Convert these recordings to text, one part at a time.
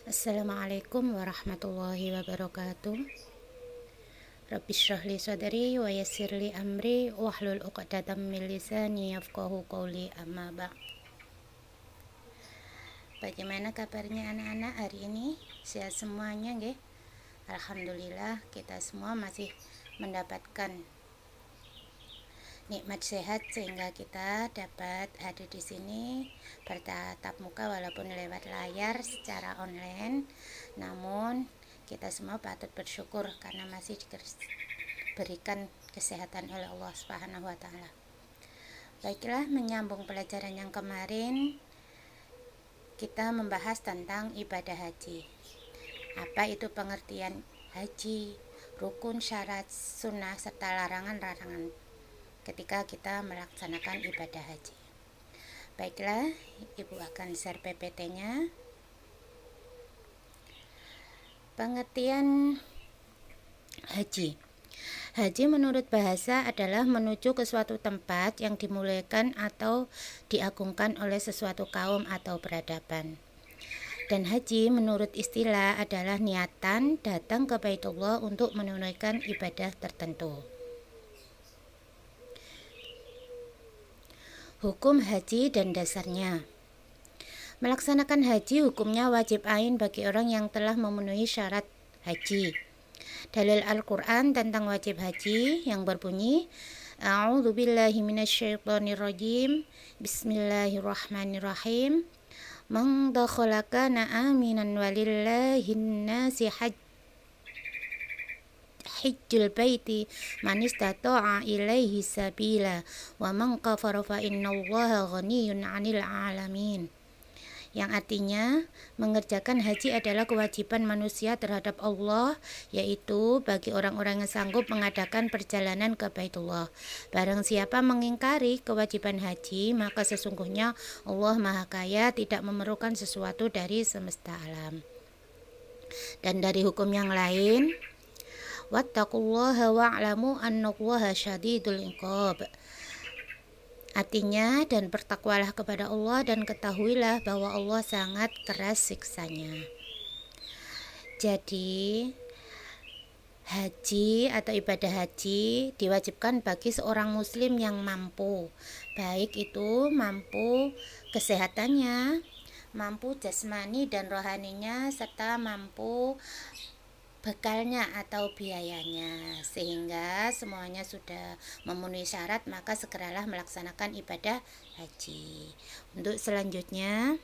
Assalamualaikum warahmatullahi wabarakatuh. Rabbi shrah li sadri wa yassir li amri wahlul 'uqdatam min lisani yafqahu qawli amma ba'd. Bagaimana kabarnya anak-anak hari ini? Sehat semuanya nggih? Alhamdulillah kita semua masih mendapatkan nikmat sehat sehingga kita dapat hadir di sini bertatap muka walaupun lewat layar secara online. Namun kita semua patut bersyukur karena masih diberikan kesehatan oleh Allah Subhanahu wa taala. Baiklah, menyambung pelajaran yang kemarin kita membahas tentang ibadah haji. Apa itu pengertian haji, rukun, syarat, sunnah, serta larangan-larangan ketika kita melaksanakan ibadah haji. Baiklah, Ibu akan share PPT-nya. Pengertian haji. Haji menurut bahasa adalah menuju ke suatu tempat yang dimuliakan atau diagungkan oleh sesuatu kaum atau peradaban. Dan haji menurut istilah adalah niatan datang ke Baitullah untuk menunaikan ibadah tertentu. Hukum haji dan dasarnya. Melaksanakan haji hukumnya wajib ain bagi orang yang telah memenuhi syarat haji. Dalil Al-Quran tentang wajib haji yang berbunyi, A'udzubillahi minasyaitonirrajim, Bismillahirrahmanirrahim. Man dakhala kana aminan walillahin nasi hajjul baiti man istata'a ilaihi sabila wa man kafara fa innallaha ghaniyyun 'anil 'alamin. Yang artinya mengerjakan haji adalah kewajiban manusia terhadap Allah, yaitu bagi orang-orang yang sanggup mengadakan perjalanan ke Baitullah. Barang siapa mengingkari kewajiban haji, maka sesungguhnya Allah Maha Kaya, tidak memerlukan sesuatu dari semesta alam. Dan dari hukum yang lain, wattaqullaha wa'lamu annallaha syadidul iqab. Artinya, dan bertakwalah kepada Allah dan ketahuilah bahwa Allah sangat keras siksanya. Jadi, haji atau ibadah haji diwajibkan bagi seorang muslim yang mampu. Baik itu mampu kesehatannya, mampu jasmani dan rohaninya, serta mampu bekalnya atau biayanya, sehingga semuanya sudah memenuhi syarat, maka segeralah melaksanakan ibadah haji. Untuk selanjutnya,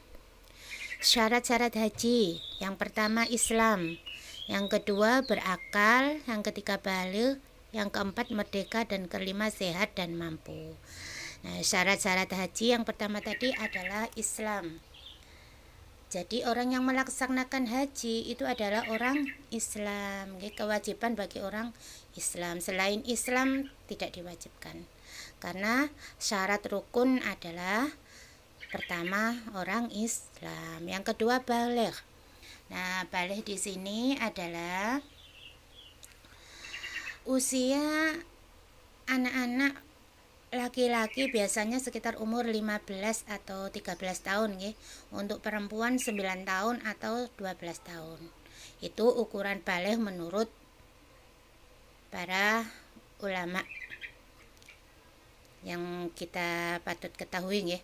syarat-syarat haji. Yang pertama Islam, yang kedua berakal, yang ketiga baligh, yang keempat merdeka, dan kelima sehat dan mampu. Nah, syarat-syarat haji yang pertama tadi adalah Islam. Jadi orang yang melaksanakan haji itu adalah orang Islam. Kewajiban bagi orang Islam. Selain Islam tidak diwajibkan. Karena syarat rukun adalah pertama orang Islam, yang kedua baligh. Nah, baligh di sini adalah usia anak-anak laki-laki biasanya sekitar umur 15 atau 13 tahun nggih. Untuk perempuan 9 tahun atau 12 tahun. Itu ukuran baligh menurut para ulama yang kita patut ketahui nggih.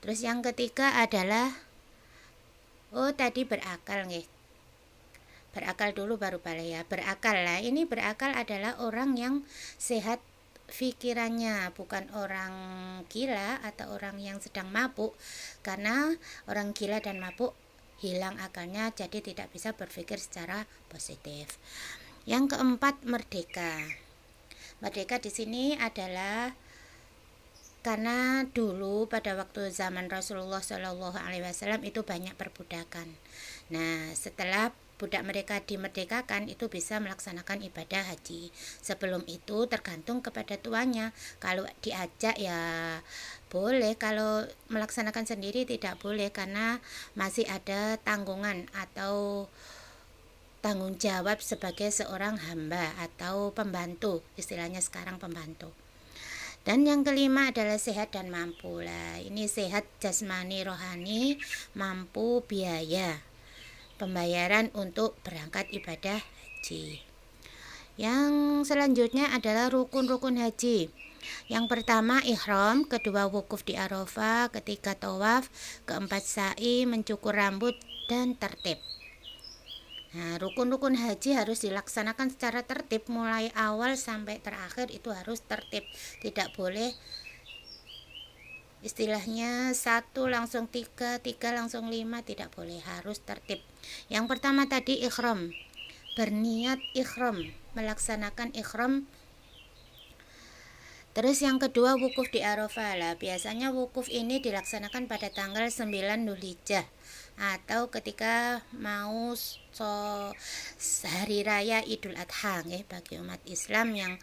Terus yang ketiga adalah tadi berakal nggih. Berakal dulu baru baligh ya. Berakal lah. Ini berakal adalah orang yang sehat pikirannya, bukan orang gila atau orang yang sedang mabuk, karena orang gila dan mabuk hilang akalnya, jadi tidak bisa berpikir secara positif. Yang keempat merdeka. Merdeka di sini adalah karena dulu pada waktu zaman Rasulullah Shallallahu Alaihi Wasallam itu banyak perbudakan. Nah, setelah budak mereka dimerdekakan itu bisa melaksanakan ibadah haji. Sebelum itu tergantung kepada tuannya. Kalau diajak ya boleh, kalau melaksanakan sendiri tidak boleh karena masih ada tanggungan atau tanggung jawab sebagai seorang hamba atau pembantu, istilahnya sekarang pembantu. Dan yang kelima adalah sehat dan mampu lah. Ini sehat jasmani rohani, mampu biaya. pembayaran untuk berangkat ibadah haji. Yang selanjutnya adalah rukun-rukun haji. Yang pertama ihram, kedua wukuf di Arafah, ketiga tawaf, keempat sa'i, mencukur rambut, dan tertib. Nah, rukun-rukun haji harus dilaksanakan secara tertib, mulai awal sampai terakhir itu harus tertib. Tidak boleh istilahnya 1 langsung 3, 3 langsung 5, tidak boleh, harus tertib. Yang pertama tadi ihram, berniat ihram, melaksanakan ihram. Terus yang kedua wukuf di Arafah lah. Biasanya wukuf ini dilaksanakan pada tanggal 9 Dzulhijjah atau ketika mau hari raya Idul Adha bagi umat Islam yang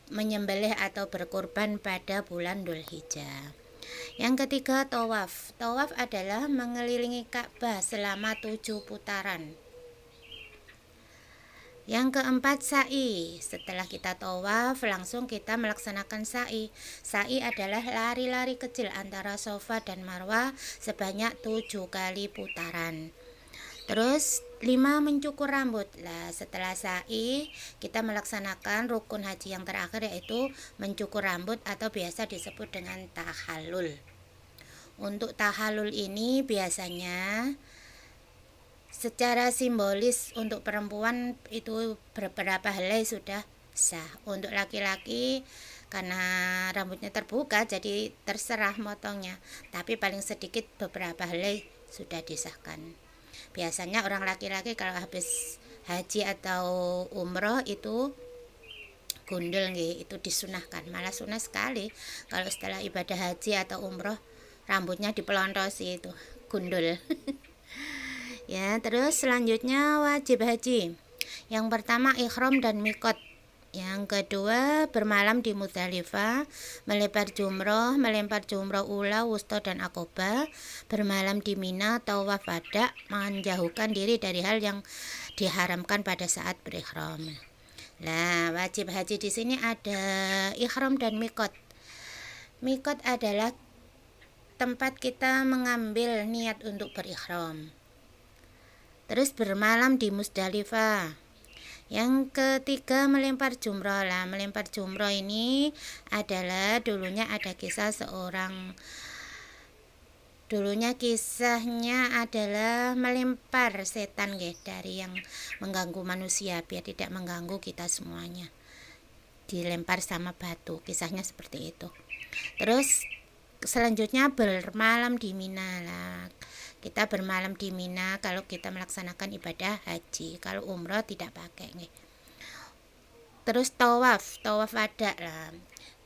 menyembelih atau berkurban pada bulan Dzulhijjah. Yang ketiga tawaf. Tawaf adalah mengelilingi Ka'bah selama 7 putaran. Yang keempat sa'i. Setelah kita tawaf langsung kita melaksanakan sa'i. Sa'i adalah lari-lari kecil antara Safa dan Marwah sebanyak 7 kali putaran. Terus 5 mencukur rambut. Lah setelah sa'i kita melaksanakan rukun haji yang terakhir, yaitu mencukur rambut atau biasa disebut dengan tahallul. Untuk tahallul ini biasanya secara simbolis untuk perempuan itu beberapa helai sudah sah. Untuk laki-laki karena rambutnya terbuka jadi terserah motongnya, tapi paling sedikit beberapa helai sudah disahkan. Biasanya orang laki-laki kalau habis haji atau umroh itu gundul itu disunahkan, malah sunah sekali kalau setelah ibadah haji atau umroh rambutnya dipelontosi itu gundul. Ya, terus selanjutnya wajib haji. Yang pertama ihram dan mikot. Yang kedua bermalam di Muzdalifah, melempar jumroh ula, wusta dan akobah, bermalam di Mina, tawaf wada, menjauhkan diri dari hal yang diharamkan pada saat berihram. Nah, wajib haji di sini ada ihram dan mikot. Mikot adalah tempat kita mengambil niat untuk berihram. Terus bermalam di Muzdalifah. Yang ketiga melempar jumroh lah. Melempar jumroh ini adalah dulunya kisahnya adalah melempar setan dari yang mengganggu manusia biar tidak mengganggu kita semuanya. Dilempar sama batu. Kisahnya seperti itu. Terus selanjutnya bermalam di Mina lah. Kita bermalam di Mina kalau kita melaksanakan ibadah haji. Kalau umroh tidak pakai Terus tawaf wada lah.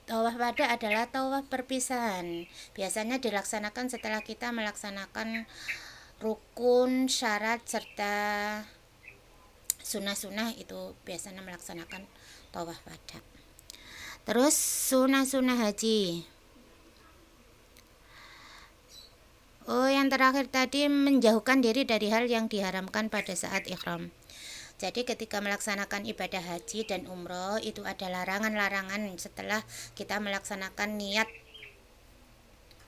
Tawaf wada adalah tawaf perpisahan. Biasanya dilaksanakan setelah kita melaksanakan rukun, syarat serta sunah-sunah, itu biasanya melaksanakan tawaf wada. Terus sunah-sunah haji. Yang terakhir tadi menjauhkan diri dari hal yang diharamkan pada saat ihram. Jadi ketika melaksanakan ibadah haji dan umroh itu ada larangan-larangan setelah kita melaksanakan niat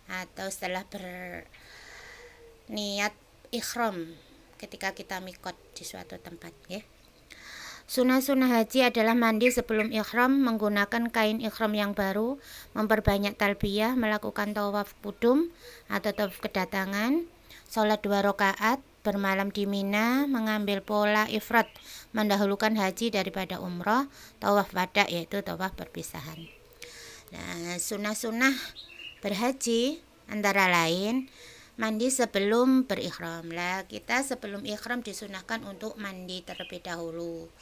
atau setelah berniat ihram ketika kita mikot di suatu tempat Sunah-sunah haji adalah mandi sebelum ihram, menggunakan kain ihram yang baru, memperbanyak talbiyah, melakukan tawaf qudum atau tawaf kedatangan, sholat 2 rakaat, bermalam di Mina, mengambil pola ifrat, mendahulukan haji daripada umroh, tawaf wada yaitu tawaf perpisahan. Nah, sunah-sunah berhaji antara lain mandi sebelum berihram lah. Kita sebelum ihram disunahkan untuk mandi terlebih dahulu.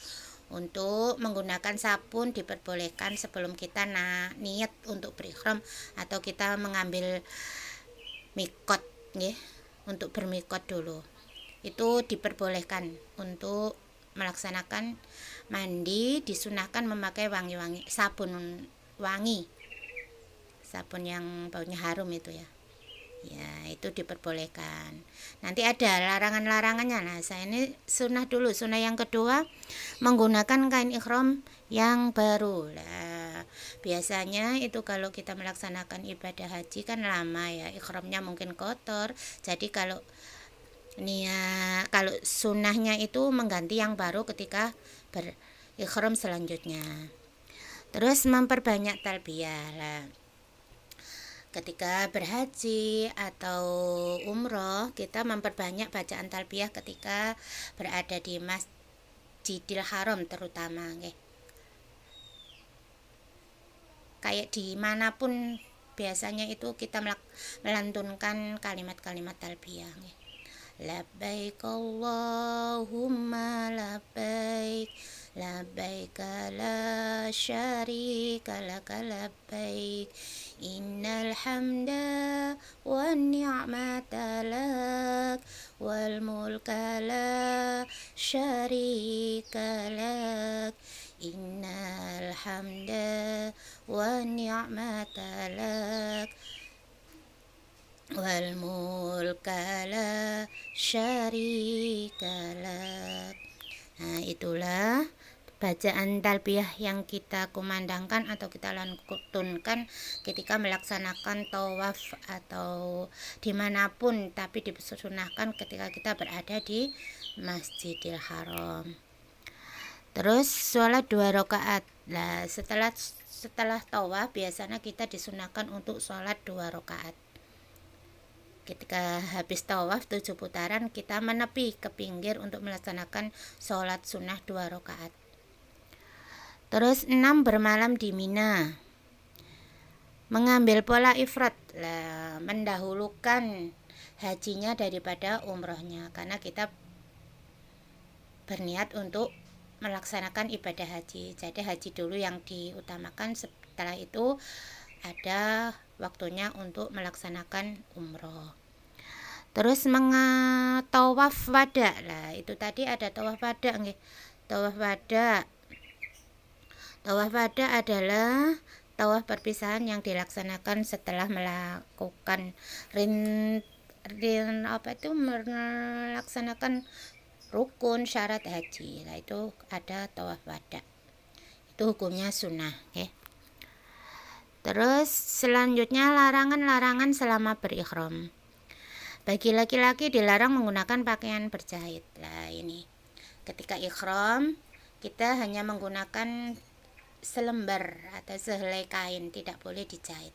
Untuk menggunakan sabun diperbolehkan sebelum kita niat untuk berihram atau kita mengambil mikot untuk bermikot dulu. Itu diperbolehkan untuk melaksanakan mandi, disunahkan memakai sabun wangi. Sabun yang baunya harum itu ya, itu diperbolehkan. Nanti ada larangan-larangannya. Nah, saya ini sunnah dulu. Sunnah yang kedua menggunakan kain ihram yang baru lah. Biasanya itu kalau kita melaksanakan ibadah haji kan lama ya, ihramnya mungkin kotor. Jadi kalau Ini ya, kalau sunnahnya itu mengganti yang baru ketika berikhram selanjutnya. Terus memperbanyak talbiyah lah. Ketika berhaji atau umroh, kita memperbanyak bacaan talbiyah ketika berada di Masjidil Haram terutama, nggih. Kayak dimanapun biasanya itu kita melantunkan kalimat-kalimat talbiyah, nggih. Labbaik Allahumma labbaik, labbaik la syarika laka labbaik, innal hamda wan ni'mata lak wal mulka la syarika lak, innal hamda wan ni'mata lak wal mulka la syarika lak. Nah, itulah bacaan talbiyah yang kita kumandangkan atau kita lantunkan ketika melaksanakan tawaf atau dimanapun, tapi disunahkan ketika kita berada di Masjidil Haram. Terus sholat 2 rakaat. Nah, setelah tawaf biasanya kita disunahkan untuk sholat 2 rakaat. Ketika habis tawaf 7 putaran, kita menepi ke pinggir untuk melaksanakan sholat sunnah 2 rakaat. Terus 6 bermalam di Mina. Mengambil pola ifrat, mendahulukan hajinya daripada umrohnya, karena kita berniat untuk melaksanakan ibadah haji. Jadi haji dulu yang diutamakan, setelah itu ada waktunya untuk melaksanakan umroh. Terus tawaf wada lah, itu tadi ada tawaf wada nggih. Tawaf wada adalah tawaf perpisahan yang dilaksanakan setelah melakukan melaksanakan rukun syarat haji. Nah, itu ada tawaf wada. Itu hukumnya sunnah, okay. Terus selanjutnya larangan-larangan selama berikhram. Bagi laki-laki dilarang menggunakan pakaian berjahit. Nah, ini ketika ikhram kita hanya menggunakan selembar atau sehelai kain, tidak boleh dijahit.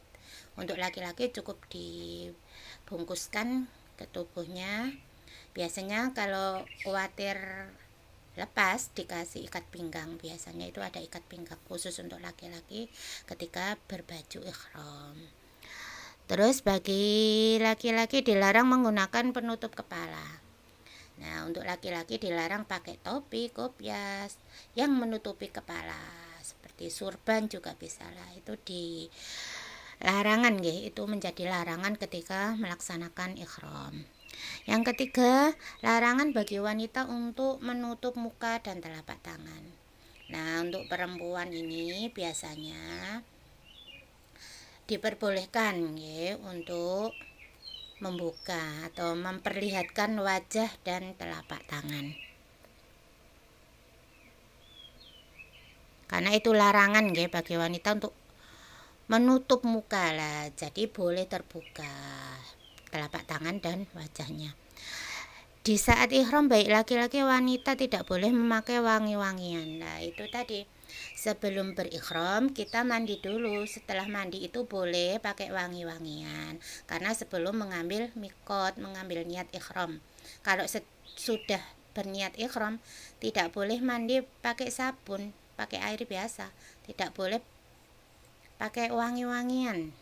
Untuk laki-laki cukup dibungkuskan ke tubuhnya. Biasanya kalau khawatir lepas dikasih ikat pinggang, biasanya itu ada ikat pinggang khusus untuk laki-laki ketika berbaju ihram. Terus bagi laki-laki dilarang menggunakan penutup kepala. Nah, untuk laki-laki dilarang pakai topi, kopias yang menutupi kepala, seperti surban juga bisa lah. Itu di larangan nggih, itu menjadi larangan ketika melaksanakan ihram. Yang ketiga, larangan bagi wanita untuk menutup muka dan telapak tangan. Nah, untuk perempuan ini biasanya diperbolehkan ya, untuk membuka atau memperlihatkan wajah dan telapak tangan. Karena itu larangan ya bagi wanita untuk menutup muka lah. Jadi boleh terbuka telapak tangan dan wajahnya. Di saat ihram baik laki-laki wanita tidak boleh memakai wangi-wangian. Nah, itu tadi. Sebelum berikhram kita mandi dulu. Setelah mandi itu boleh pakai wangi-wangian. Karena sebelum mengambil mikot, mengambil niat ihram. Kalau sudah berniat ihram tidak boleh mandi pakai sabun, pakai air biasa. Tidak boleh pakai wangi-wangian.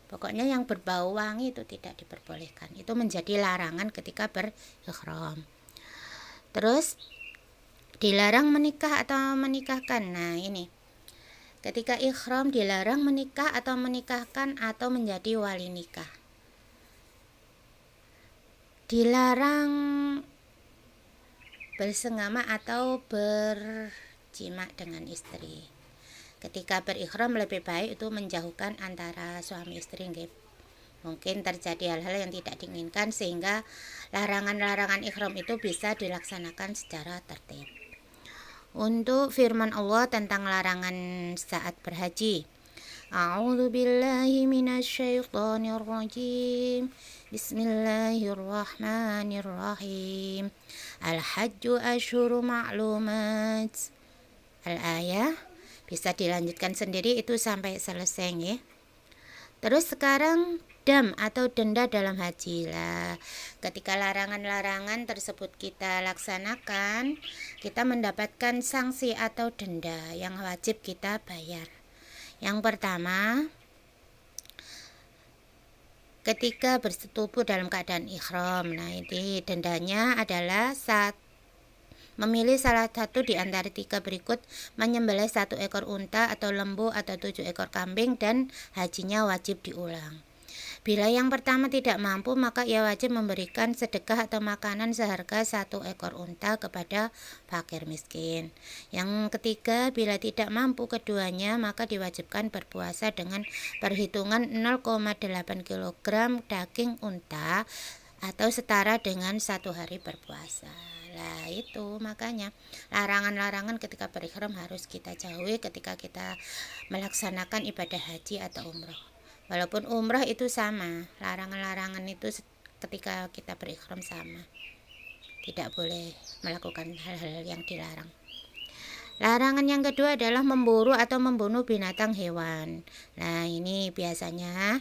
Pokoknya yang berbau wangi itu tidak diperbolehkan. Itu menjadi larangan ketika berikhram. Terus dilarang menikah atau menikahkan. Nah, ini. Ketika ihram dilarang menikah atau menikahkan atau menjadi wali nikah. Dilarang bersenggama atau berjima dengan istri. Ketika berikhram lebih baik itu menjauhkan antara suami istri. Mungkin terjadi hal-hal yang tidak diinginkan sehingga larangan-larangan ihram itu bisa dilaksanakan secara tertib. Untuk firman Allah tentang larangan saat berhaji, A'udzu billahi minasyaitonir rajim. Bismillahirrahmanirrahim. Al-hajju asyhuru ma'lumat. Al-ayah. Bisa dilanjutkan sendiri itu sampai selesai ya. Terus sekarang dam atau denda dalam haji lah. Ketika larangan-larangan tersebut kita laksanakan, kita mendapatkan sanksi atau denda yang wajib kita bayar. Yang pertama, ketika bersetubuh dalam keadaan ihram. Nah, ini dendanya adalah memilih salah satu di antara 3 berikut: menyembelih 1 ekor unta atau lembu atau 7 ekor kambing, dan hajinya wajib diulang. Bila yang pertama tidak mampu, maka ia wajib memberikan sedekah atau makanan seharga 1 ekor unta kepada fakir miskin. Yang ketiga, bila tidak mampu keduanya, maka diwajibkan berpuasa dengan perhitungan 0,8 kg daging unta atau setara dengan 1 hari berpuasa. Nah, itu makanya larangan-larangan ketika berihram harus kita jauhi ketika kita melaksanakan ibadah haji atau umroh. Walaupun umroh itu sama, larangan-larangan itu ketika kita berihram sama. Tidak boleh melakukan hal-hal yang dilarang. Larangan yang kedua adalah memburu atau membunuh binatang hewan. Nah, ini biasanya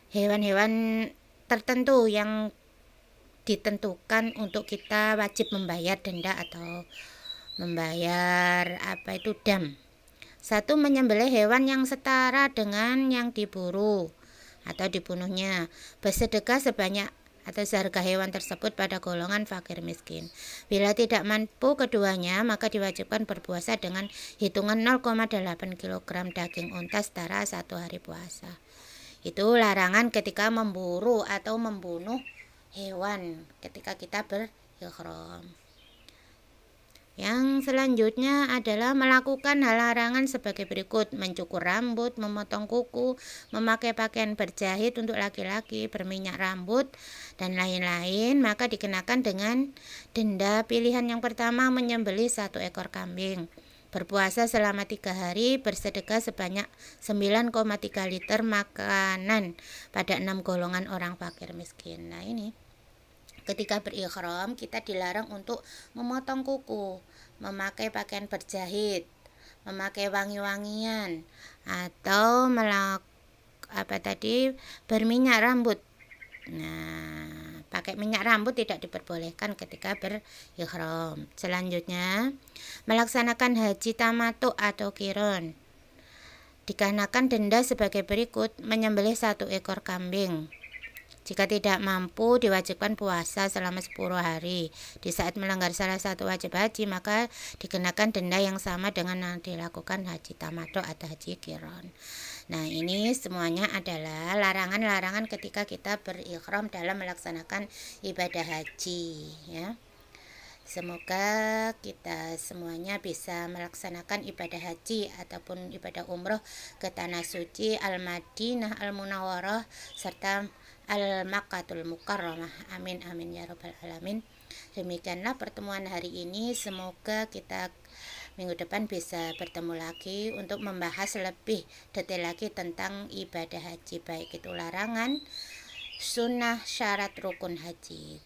hewan-hewan tertentu yang ditentukan untuk kita wajib membayar denda atau membayar dam. 1, menyembelih hewan yang setara dengan yang diburu atau dibunuhnya, bersedekah sebanyak atau seharga hewan tersebut pada golongan fakir miskin. Bila tidak mampu keduanya, maka diwajibkan berpuasa dengan hitungan 0,8 kg daging unta setara 1 hari puasa. Itu larangan ketika memburu atau membunuh hewan ketika kita berihram. Yang selanjutnya adalah melakukan hal larangan sebagai berikut: mencukur rambut, memotong kuku, memakai pakaian berjahit untuk laki-laki, berminyak rambut, dan lain-lain, maka dikenakan dengan denda. Pilihan yang pertama, menyembelih 1 ekor kambing, berpuasa selama 3 hari, bersedekah sebanyak 9,3 liter makanan pada 6 golongan orang fakir miskin. Nah, ini ketika berihram kita dilarang untuk memotong kuku, memakai pakaian berjahit, memakai wangi-wangian, atau berminyak rambut. Nah, pakai minyak rambut tidak diperbolehkan ketika berihram. Selanjutnya, melaksanakan haji tamattu atau qiron. Dikenakan denda sebagai berikut: menyembelih 1 ekor kambing. Jika tidak mampu, diwajibkan puasa selama 10 hari. Di saat melanggar salah satu wajib haji, maka dikenakan denda yang sama dengan yang dilakukan haji tamattu atau haji qiron. Nah, ini semuanya adalah larangan-larangan ketika kita berihram dalam melaksanakan ibadah haji, ya. Semoga kita semuanya bisa melaksanakan ibadah haji ataupun ibadah umroh ke Tanah Suci Al-Madinah Al-Munawwarah serta Al-Makkahul Mukarramah. Amin amin ya rabbal alamin. Demikianlah pertemuan hari ini. Semoga kita minggu depan bisa bertemu lagi untuk membahas lebih detail lagi tentang ibadah haji, baik itu larangan, sunnah, syarat, rukun haji.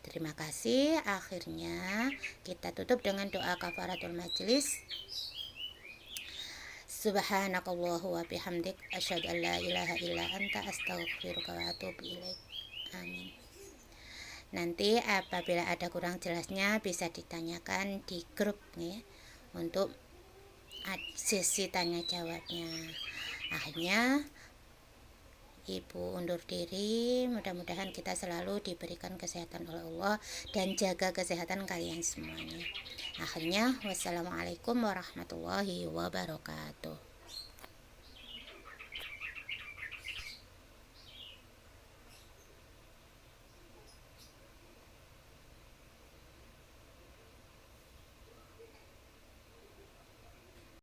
Terima kasih. Akhirnya kita tutup dengan doa kafaratul majlis. Subhanakallahu wa bihamdik asyhadu an la ilaha illa anta astaghfiruka wa atubu ilaik. Amin. Nanti apabila ada kurang jelasnya bisa ditanyakan di grup nih untuk sesi tanya jawabnya. Akhirnya Ibu undur diri. Mudah-mudahan kita selalu diberikan kesehatan oleh Allah dan jaga kesehatan kalian semuanya. Akhirnya, wassalamualaikum warahmatullahi wabarakatuh.